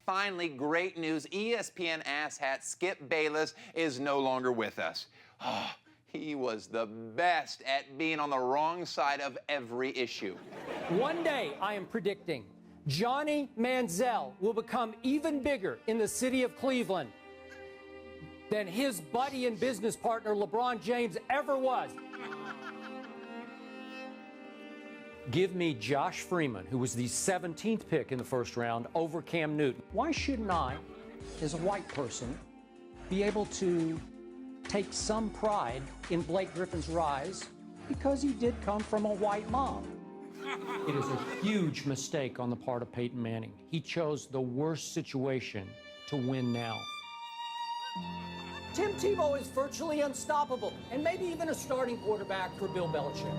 Finally, great news. ESPN asshat Skip Bayless is no longer with us. Oh, he was the best at being on the wrong side of every issue. One day, I am predicting, Johnny Manziel will become even bigger in the city of Cleveland than his buddy and business partner LeBron James ever was. Give me Josh Freeman, who was the 17th pick in the first round, over Cam Newton. Why shouldn't I, as a white person, be able to take some pride in Blake Griffin's rise because he did come from a white mom? It is a huge mistake on the part of Peyton Manning. He chose the worst situation to win now. Tim Tebow is virtually unstoppable, and maybe even a starting quarterback for Bill Belichick.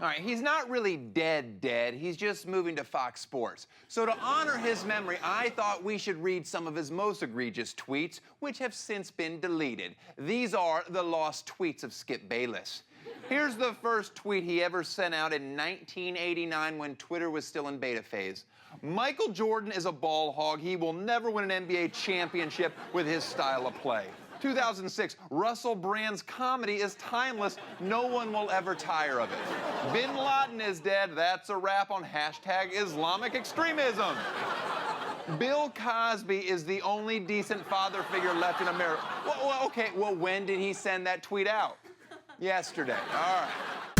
All right, he's not really dead. He's just moving to Fox Sports. So to honor his memory, I thought we should read some of his most egregious tweets, which have since been deleted. These are the lost tweets of Skip Bayless. Here's the first tweet he ever sent out in 1989 when Twitter was still in beta phase. Michael Jordan is a ball hog. He will never win an NBA championship with his style of play. 2006, Russell Brand's comedy is timeless. No one will ever tire of it. Bin Laden is dead. That's a wrap on hashtag Islamic extremism. Bill Cosby is the only decent father figure left in America. Okay, well, when did he send that tweet out? Yesterday. All right.